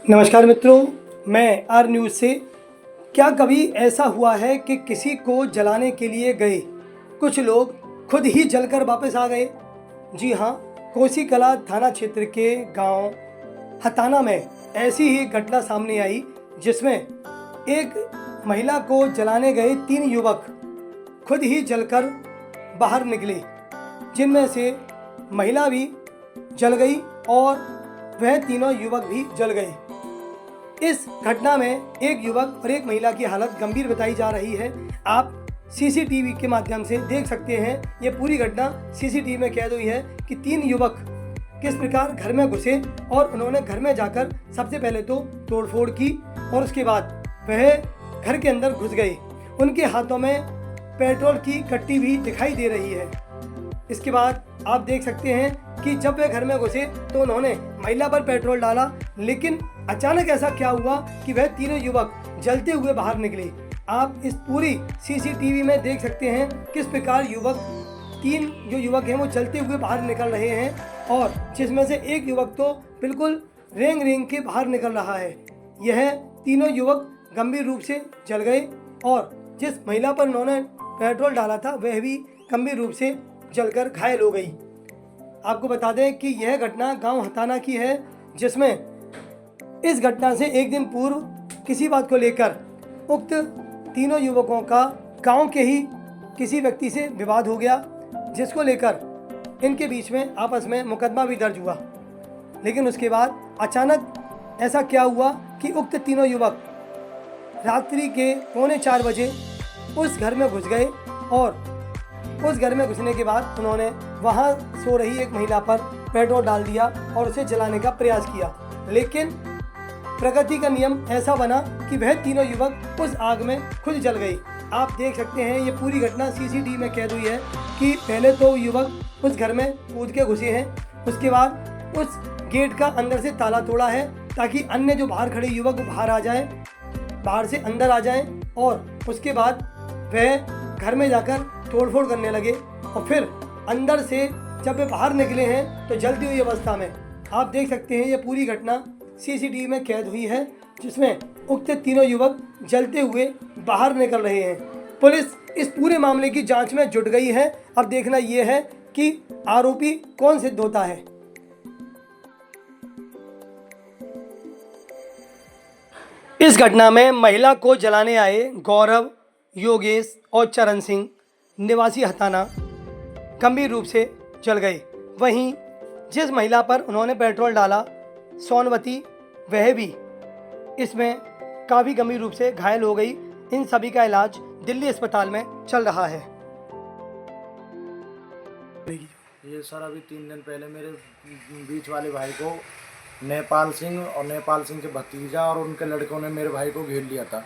नमस्कार मित्रों, मैं आर न्यूज़ से। क्या कभी ऐसा हुआ है कि किसी को जलाने के लिए गए कुछ लोग खुद ही जलकर वापस आ गए? जी हाँ, कोसी कला थाना क्षेत्र के गांव हताना में ऐसी ही घटना सामने आई, जिसमें एक महिला को जलाने गए 3 युवक खुद ही जलकर बाहर निकले, जिनमें से महिला भी जल गई और वह तीनों युवक भी जल गए। इस घटना में एक युवक और एक महिला की हालत गंभीर बताई जा रही है। आप सीसीटीवी के माध्यम से देख सकते हैं। ये पूरी घटना सीसीटीवी में कैद हुई है कि 3 युवक किस प्रकार घर में घुसे और उन्होंने घर में जाकर सबसे पहले तो तोड़फोड़ की और उसके बाद वह घर के अंदर घुस गए। उनके हाथों में पेट्रोल की कट्टी भी दिखाई दे रही है। इसके बाद आप देख सकते हैं कि जब वे घर में घुसे तो उन्होंने महिला पर पेट्रोल डाला, लेकिन अचानक ऐसा क्या हुआ कि वह तीनों युवक जलते हुए बाहर निकले। आप इस पूरी सीसीटीवी में देख सकते हैं किस प्रकार तीन जो युवक हैं वो जलते हुए बाहर निकल रहे हैं और जिसमें से एक युवक तो बिल्कुल रेंग रेंग के बाहर निकल रहा है। यह तीनों युवक गंभीर रूप से जल गए और जिस महिला पर उन्होंने पेट्रोल डाला था वह भी गंभीर रूप से जलकर घायल हो गई। आपको बता दें कि यह घटना गांव हताना की है, जिसमें इस घटना से एक दिन पूर्व किसी बात को लेकर उक्त तीनों युवकों का गांव के ही किसी व्यक्ति से विवाद हो गया, जिसको लेकर इनके बीच में आपस में मुकदमा भी दर्ज हुआ। लेकिन उसके बाद अचानक ऐसा क्या हुआ कि उक्त तीनों युवक रात्रि के 3:45 बजे उस घर में घुस गए और उस घर में घुसने के बाद उन्होंने वहां सो रही एक महिला पर पेट्रोल डाल दिया और उसे जलाने का प्रयास किया। लेकिन प्रकृति का नियम ऐसा बना कि वह तीनों युवक उस आग में खुद जल गए। आप देख सकते हैं ये पूरी घटना सीसीटीवी में कैद हुई है कि पहले तो युवक उस घर में कूद के घुसे हैं, उसके बाद उस गेट का अंदर से ताला तोड़ा है ताकि अन्य जो बाहर खड़े युवक बाहर आ जाएं, बाहर से अंदर आ जाएं और उसके बाद वह घर में जाकर तोड़फोड़ करने लगे और फिर अंदर से जब वे बाहर निकले हैं तो जलती हुई अवस्था में आप देख सकते हैं ये पूरी घटना सीसीटीवी में कैद हुई है, जिसमें उक्त तीनों युवक जलते हुए बाहर निकल रहे हैं। पुलिस इस पूरे मामले की जांच में जुट गई है। अब देखना यह है कि आरोपी कौन सिद्ध होता है। इस घटना में महिला को जलाने आए गौरव, योगेश और चरण सिंह निवासी हताना गंभीर रूप से जल गए। वहीं जिस महिला पर उन्होंने पेट्रोल डाला सोनवती, वह भी इसमें काफ़ी गंभीर रूप से घायल हो गई। इन सभी का इलाज दिल्ली अस्पताल में चल रहा है। ये सर अभी 3 दिन पहले मेरे बीच वाले भाई को नेपाल सिंह और नेपाल सिंह के भतीजा और उनके लड़कों ने मेरे भाई को घेर लिया था।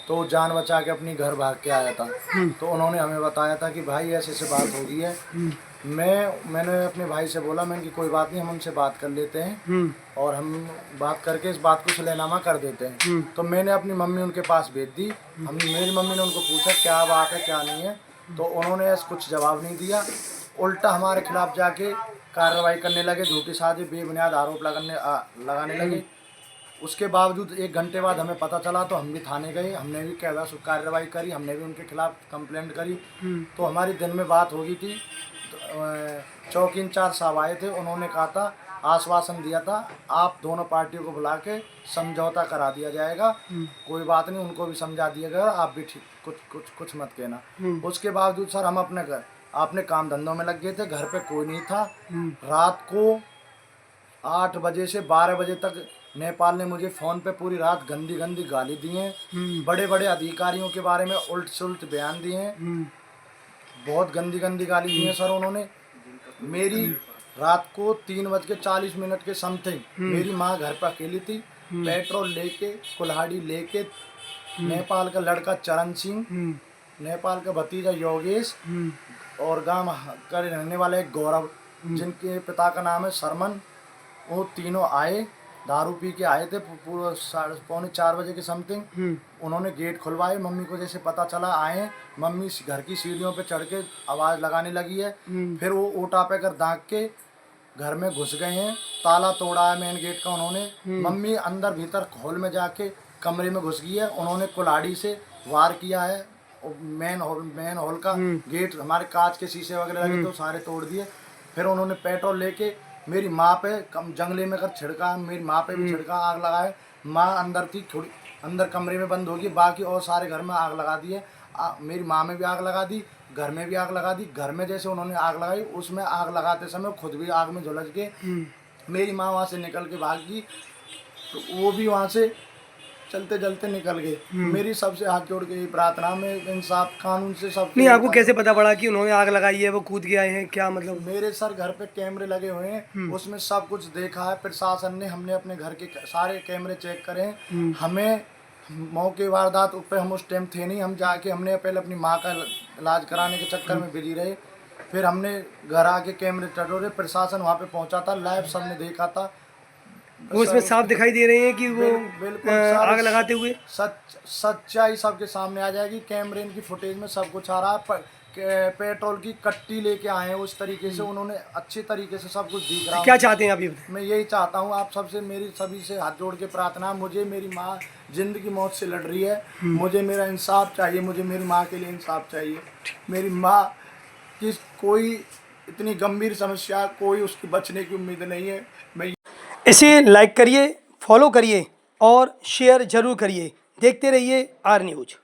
तो वो जान बचा के अपनी घर भाग के आया था। तो उन्होंने हमें बताया था कि भाई ऐसे से बात हो गई है। मैंने अपने भाई से बोला, मैंने कि कोई बात नहीं, हम उनसे बात कर लेते हैं और हम बात करके इस बात को सुलहनामा कर देते हैं। तो मैंने अपनी मम्मी उनके पास भेज दी। मेरी मम्मी ने उनको पूछा क्या बात है क्या नहीं है, तो उन्होंने कुछ जवाब नहीं दिया। उल्टा हमारे खिलाफ जाके कार्रवाई करने लगे, झूठी साजिश बेबुनियाद आरोप लगाने लगे। उसके बावजूद 1 घंटे बाद हमें पता चला तो हम भी थाने गए, हमने भी कार्रवाई करी, हमने भी उनके खिलाफ कंप्लेंट करी। तो हमारी दिन में बात हो गई थी। चौकी इंचार्ज साहब आए थे, उन्होंने कहा था, आश्वासन दिया था आप दोनों पार्टियों को बुला के समझौता करा दिया जाएगा, कोई बात नहीं, उनको भी समझा दिया गया, आप भी ठीक कुछ मत कहना। उसके बावजूद सर हम अपने काम धंधों में लग गए थे, घर पे कोई नहीं था। रात को 8 बजे से 12 बजे तक नेपाल ने मुझे फ़ोन पे पूरी रात गंदी गंदी गाली दी हैं, बड़े बड़े अधिकारियों के बारे में उल्ट सुल्ट बयान दिए हैं, बहुत गंदी गंदी गाली दी हैं सर उन्होंने। मेरी रात को 3:40 के समथिंग मेरी माँ घर पर अकेली थी, पेट्रोल लेके कुल्हाड़ी लेके नेपाल का लड़का चरण सिंह, नेपाल का भतीजा योगेश और गांव का रहने वाला एक गौरव, जिनके पिता का नाम है शर्मन, वो तीनों आए, दारू पी के आए थे। पूरा 3:45 बजे के समथिंग उन्होंने गेट खुलवाए। मम्मी को जैसे पता चला आए, मम्मी घर की सीढ़ियों पे चढ़ के आवाज़ लगाने लगी है। फिर वो ओटा पे कर दाग के घर में घुस गए हैं, ताला तोड़ा है मेन गेट का उन्होंने। मम्मी अंदर भीतर हॉल में जाके कमरे में घुस गई है, उन्होंने कुल्हाड़ी से वार किया है। मेन हॉल का गेट, हमारे कांच के शीशे वगैरह लगे तो सारे तोड़ दिए। फिर उन्होंने पेट्रोल लेके मेरी माँ पे जंगले में कर छिड़का, मेरी माँ पे भी छिड़का, आग लगाए। माँ अंदर थी, थोड़ी अंदर कमरे में बंद होगी, बाकी और सारे घर में आग लगा दी है। मेरी माँ में भी आग लगा दी, घर में भी आग लगा दी। घर में जैसे उन्होंने आग लगाई, उसमें आग लगाते समय खुद भी आग में झुलस गए। मेरी माँ वहाँ से निकल के भाग गई, तो वो भी वहाँ से चलते चलते निकल गए। मेरी सबसे हाथ जोड़ के यही प्रार्थना में इंसाफ कानून से सब। नहीं, आपको कैसे पता पड़ा कि उन्होंने आग लगाई है, वो कूद के आए हैं, क्या मतलब? मेरे सर घर पे कैमरे लगे हुए हैं, उसमें सब कुछ देखा है प्रशासन ने। हमने अपने घर के सारे कैमरे चेक करे हैं। हमें मौके वारदात पे हम उस टाइम थे नहीं, हम जाके हमने पहले अपनी माँ का इलाज कराने के चक्कर में बिजी रहे। फिर हमने घर आके कैमरे टटोरे, प्रशासन वहाँ पे पहुँचा था, लाइव सबने देखा था। वो इसमें साफ दिखाई दे रहे हैं कि वो बिल्कुल आग लगाते हुए सच्चाई सबके सामने आ जाएगी। कैमरे की फुटेज में सब कुछ आ रहा है। पेट्रोल की कट्टी लेके आए हैं, उस तरीके से उन्होंने अच्छे तरीके से सब कुछ दिख रहा है। क्या चाहते हैं आप ये बताएं? मैं यही चाहता हूँ आप सबसे, मेरी सभी से हाथ जोड़ के प्रार्थना, मुझे मेरी माँ जिंदगी मौत से लड़ रही है, मुझे मेरा इंसाफ चाहिए, मुझे मेरी माँ के लिए इंसाफ चाहिए। मेरी माँ की कोई इतनी गंभीर समस्या, कोई उसकी बचने की उम्मीद नहीं है। मैं इसे लाइक करिए, फॉलो करिए और शेयर जरूर करिए। देखते रहिए आर न्यूज़।